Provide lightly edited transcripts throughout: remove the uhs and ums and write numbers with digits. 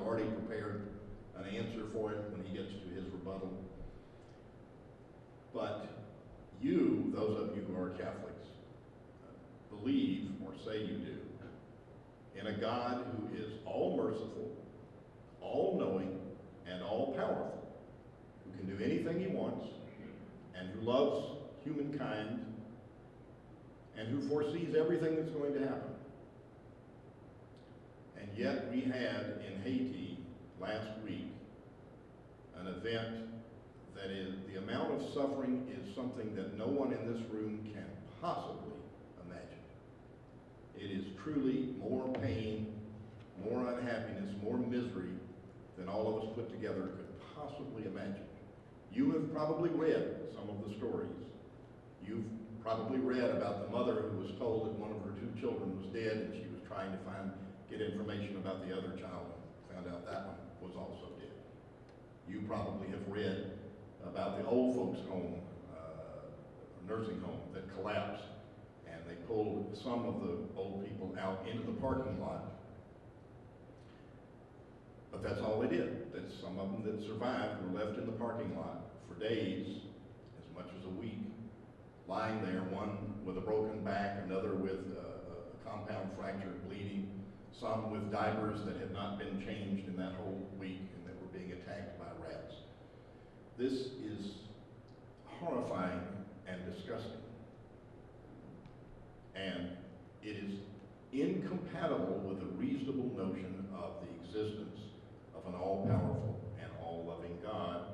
already prepared an answer for it when he gets to his rebuttal. But you, those of you who are Catholics, believe, or say you do, in a God who is all-merciful, all-knowing, and all-powerful, who can do anything he wants, and who loves humankind, and who foresees everything that's going to happen. And yet we had in Haiti last week an event that is, the amount of suffering is something that no one in this room can possibly imagine. It is truly more pain, more unhappiness, more misery than all of us put together could possibly imagine. You have probably read some of the stories. You've probably read about the mother who was told that one of her 2 children was dead, and she was trying to get information about the other child, and found out that one was also dead. You probably have read about the old folks' home, nursing home, that collapsed, and they pulled some of the old people out into the parking lot. But that's all they did. That's some of them that survived were left in the parking lot for days, as much as a week, lying there, one with a broken back, another with a compound fracture, bleeding, some with diapers that had not been changed in that whole week and that were being attacked by rats. This is horrifying and disgusting. And it is incompatible with a reasonable notion of the existence of an all-powerful and all-loving God.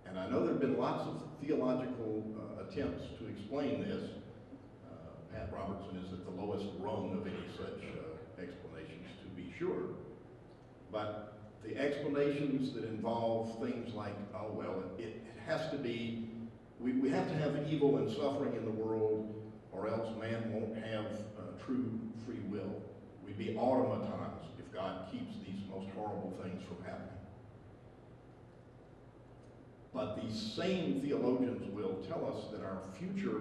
And I know there have been lots of theological attempts to explain this. Pat Robertson is at the lowest rung of any such explanations, to be sure. But the explanations that involve things like, oh, well, it has to be, we have to have evil and suffering in the world, or else man won't have true free will. We'd be automatons if God keeps these most horrible things from happening. But these same theologians will tell us that our future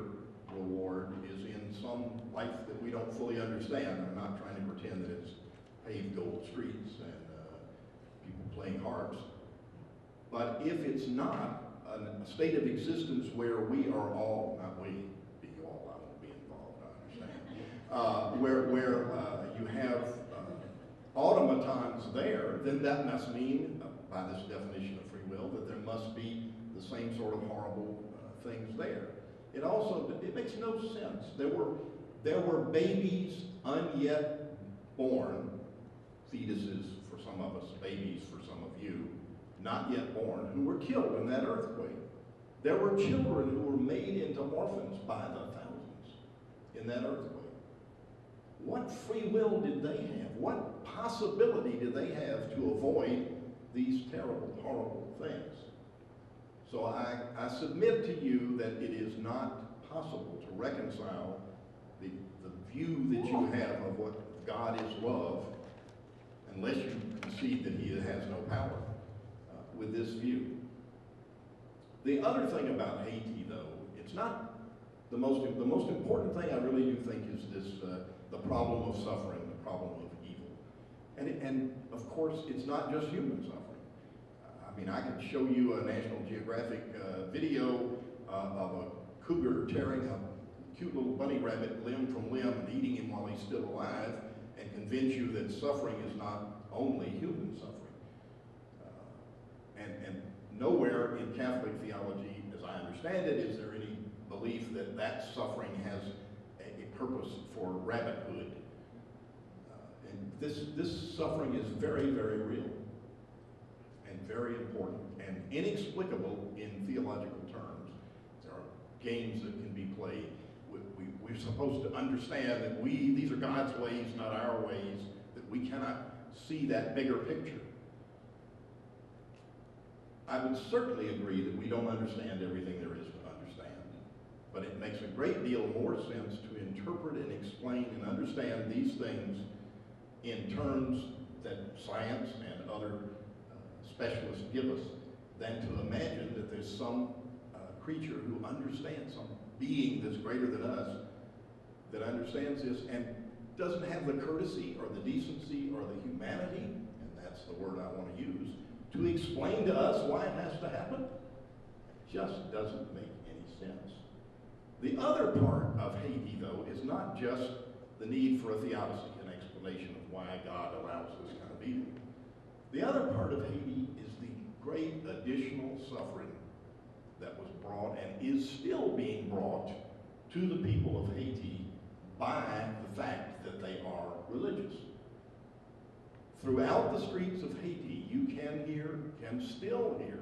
reward is in some life that we don't fully understand. I'm not trying to pretend that it's paved gold streets and people playing harps. But if it's not a state of existence where we are all, not we, be you all, I won't be involved, I understand, where you have automatons there, then that must mean, by this definition of free will, that there must be the same sort of horrible things there. It makes no sense. There were babies unyet born, fetuses for some of us, babies for some of you, not yet born, who were killed in that earthquake. There were children who were made into orphans by the thousands in that earthquake. What free will did they have? What possibility did they have to avoid these terrible, horrible things? So I submit to you that it is not possible to reconcile the view that you have of what God is love, unless you concede that he has no power, with this view. The other thing about Haiti, though, it's not the most important thing I really do think is this, the problem of suffering, the problem of evil. And of course, it's not just human suffering. I mean, I could show you a National Geographic video of a cougar tearing a cute little bunny rabbit limb from limb and eating him while he's still alive, and convince you that suffering is not only human suffering. And nowhere in Catholic theology, as I understand it, is there any belief that that suffering has a purpose for rabbithood. And this suffering is very, very real and very important and inexplicable in theological terms. There are games that can be played. We're supposed to understand that these are God's ways, not our ways, that we cannot see that bigger picture. I would certainly agree that we don't understand everything there is to understand, but it makes a great deal more sense to interpret and explain and understand these things in terms that science and other specialists give us than to imagine that there's some creature who understands, some being that's greater than us, that understands this and doesn't have the courtesy or the decency or the humanity, and that's the word I want to to explain to us why it has to happen just doesn't make any sense. The other part of Haiti, though, is not just the need for a theodicy, an explanation of why God allows this kind of evil. The other part of Haiti is the great additional suffering that was brought and is still being brought to the people of Haiti by the fact that they are religious. Throughout the streets of Haiti, you can still hear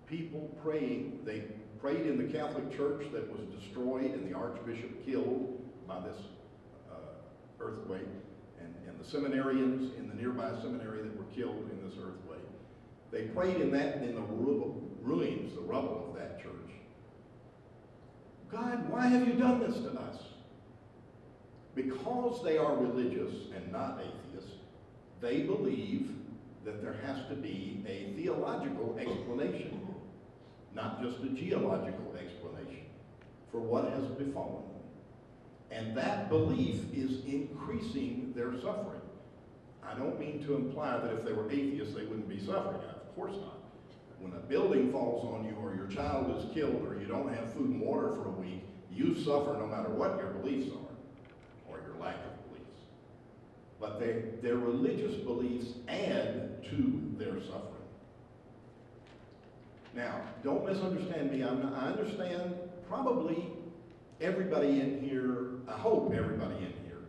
people praying. They prayed in the Catholic Church that was destroyed and the Archbishop killed by this earthquake, and the seminarians in the nearby seminary that were killed in this earthquake. They prayed in the ruins, the rubble of that church. God, why have you done this to us? Because they are religious and not atheists, they believe that there has to be a theological explanation, not just a geological explanation, for what has befallen them. And that belief is increasing their suffering. I don't mean to imply that if they were atheists, they wouldn't be suffering. Of course not. When a building falls on you, or your child is killed, or you don't have food and water for a week, you suffer no matter what your beliefs are, or your lack of beliefs. But their religious beliefs add to their suffering. Now, don't misunderstand me. I understand probably everybody in here, I hope everybody in here,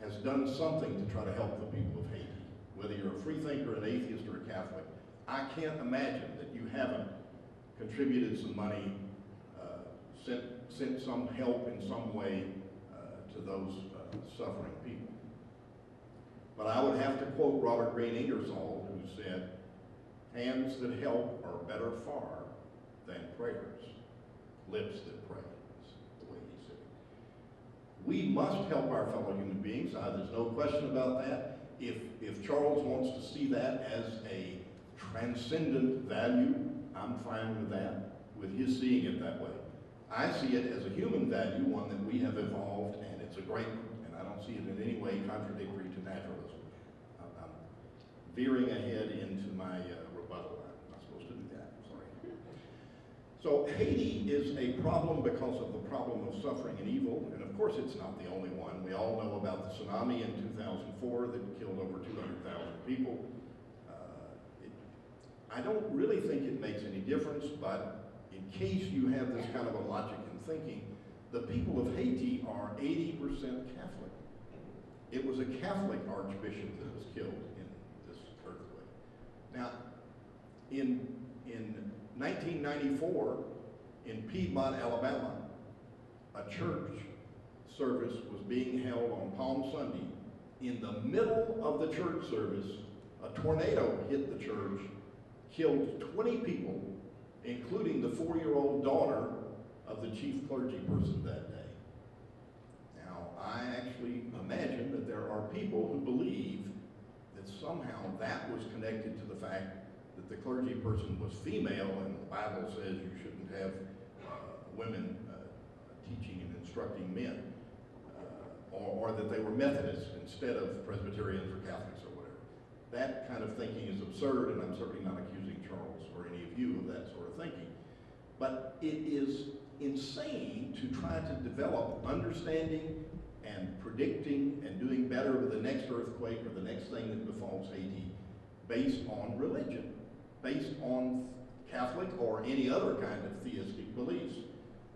has done something to try to help the people of Haiti. Whether you're a free thinker, an atheist, or a Catholic, I can't imagine that you haven't contributed some money, sent some help in some way to those suffering people. But I would have to quote Robert Greene Ingersoll, who said, "Hands that help are better far than prayers, lips that pray." That's the way he said it. We must help our fellow human beings. There's no question about that. If Charles wants to see that as a transcendent value, I'm fine with that, with his seeing it that way. I see it as a human value, one that we have evolved, and it's a great one, and I don't see it in any way contradictory to naturalism. I'm veering ahead into my rebuttal. I'm not supposed to do that, sorry. So Haiti is a problem because of the problem of suffering and evil, and of course it's not the only one. We all know about the tsunami in 2004 that killed over 200,000 people. I don't really think it makes any difference, but in case you have this kind of a logic in thinking, the people of Haiti are 80% Catholic. It was a Catholic archbishop that was killed in this earthquake. Now, in 1994, in Piedmont, Alabama, a church service was being held on Palm Sunday. In the middle of the church service, a tornado hit the church, killed 20 people, including the 4-year-old daughter of the chief clergy person that day. Now, I actually imagine that there are people who believe that somehow that was connected to the fact that the clergy person was female, and the Bible says you shouldn't have women teaching and instructing men, or that they were Methodists instead of Presbyterians or Catholics or whatever. That kind of thinking is absurd, and I'm certainly not accusing Charles or any of you of that sort of thinking. But it is insane to try to develop understanding and predicting and doing better with the next earthquake or the next thing that befalls Haiti based on religion, based on Catholic or any other kind of theistic beliefs.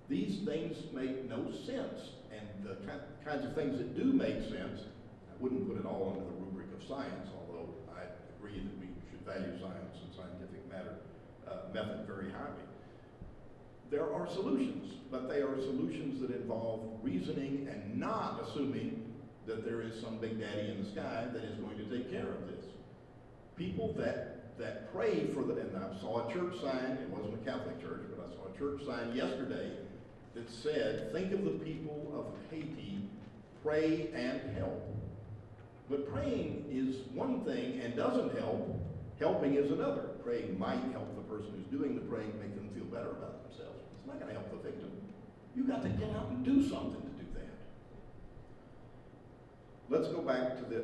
These things make no sense, and the kinds of things that do make sense, I wouldn't put it all under the rubric of science, although I agree that we should value science and scientific method very highly. There are solutions, but they are solutions that involve reasoning and not assuming that there is some big daddy in the sky that is going to take care of this. People that pray for the, and I saw a church sign, it wasn't a Catholic church, but I saw a church sign yesterday that said, think of the people of Haiti, pray and help. But praying is one thing and doesn't help. Helping is another. Praying might help the person who's doing the praying, make them feel better about themselves. It's not going to help the victim. You've got to get out and do something to do that. Let's go back to the,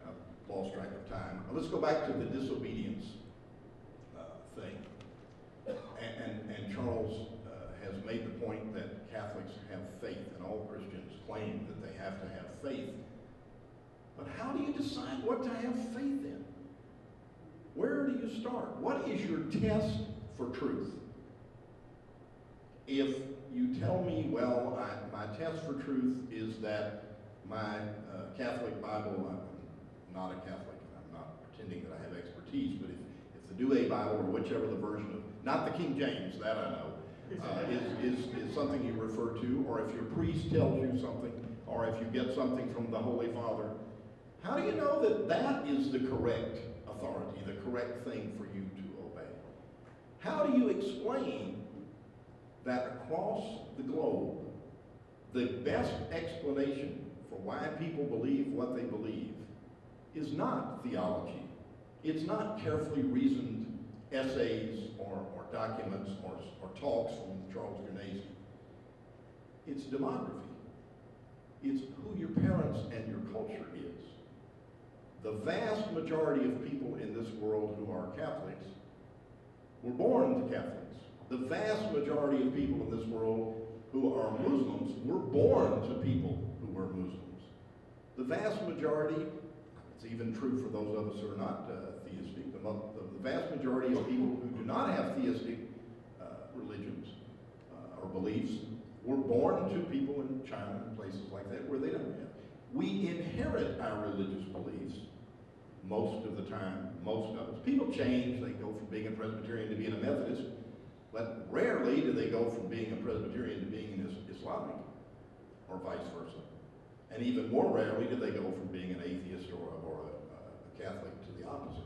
I've lost track of time. Let's go back to the disobedience thing. And Charles has made the point that Catholics have faith, and all Christians claim that they have to have faith. But how do you decide what to have faith in? Where do you start? What is your test for truth? If you tell me, well, my test for truth is that my Catholic Bible, I'm not a Catholic, I'm not pretending that I have expertise, but if the Douay Bible or whichever the version of, not the King James, that I know, is something you refer to, or if your priest tells you something, or if you get something from the Holy Father, how do you know that that is the correct authority, the correct thing for you to obey? How do you explain that across the globe, the best explanation for why people believe what they believe is not theology? It's not carefully reasoned essays or documents or talks from Charles Gurnesi. It's demography. It's who your parents and your culture is. The vast majority of people in this world who are Catholics were born to Catholics. The vast majority of people in this world who are Muslims were born to people who were Muslims. The vast majority, it's even true for those of us who are not theistic, the vast majority of people who do not have theistic religions or beliefs were born to people in China and places like that where they don't have. We inherit our religious beliefs most of the time, most of us. People change, they go from being a Presbyterian to being a Methodist, but rarely do they go from being a Presbyterian to being an Islamic, or vice versa. And even more rarely do they go from being an atheist or a Catholic to the opposite.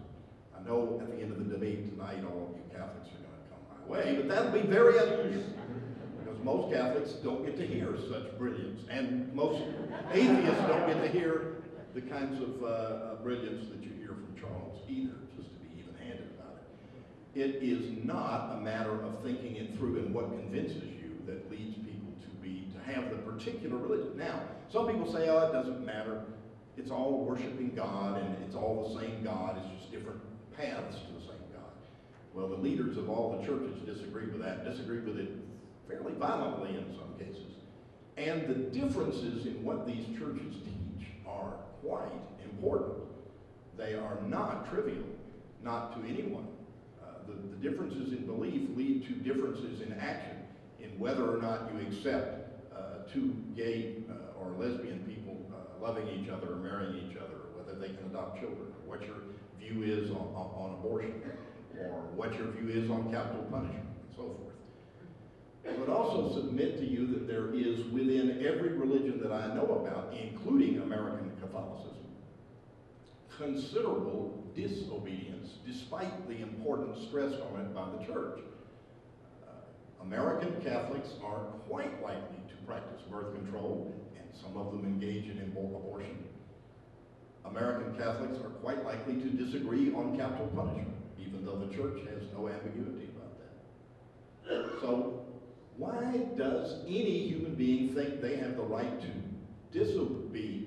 I know at the end of the debate tonight, all of you Catholics are going to come my way, but that'll be very unusual, because most Catholics don't get to hear such brilliance, and most atheists don't get to hear the kinds of brilliance that you hear from Charles either, just to be even-handed about it. It is not a matter of thinking it through and what convinces you that leads people to have the particular religion. Now, some people say, oh, it doesn't matter. It's all worshiping God, and it's all the same God. It's just different paths to the same God. Well, the leaders of all the churches disagree with that, disagree with it fairly violently in some cases. And the differences in what these churches teach are quite important. They are not trivial, not to anyone. The differences in belief lead to differences in action, in whether or not you accept two gay or lesbian people loving each other or marrying each other, or whether they can adopt children, or what your view is on abortion, or what your view is on capital punishment, and so forth. I would also submit to you that there is within every religion that I know about, including American Catholicism, considerable disobedience, despite the important stress on it by the church. American Catholics are quite likely to practice birth control, and some of them engage in abortion. American Catholics are quite likely to disagree on capital punishment, even though the church has no ambiguity about that. So, why does any human being think they have the right to disobey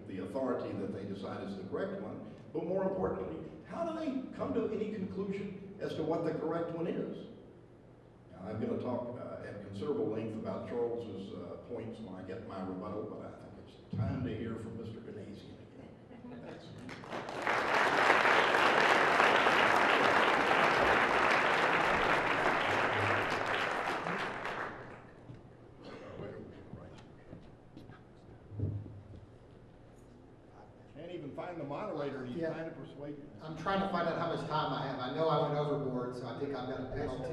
the authority that they decide is the correct one? But more importantly, how do they come to any conclusion as to what the correct one is? Now, I'm going to talk at considerable length about Charles's points when I get my rebuttal, but I think it's time to hear from Mr. Gurnesi again. Thanks. Can't even find the moderator, and he's trying to persuade me. I'm trying to find out how much time I have. I know I went overboard, so I think I've got a penalty.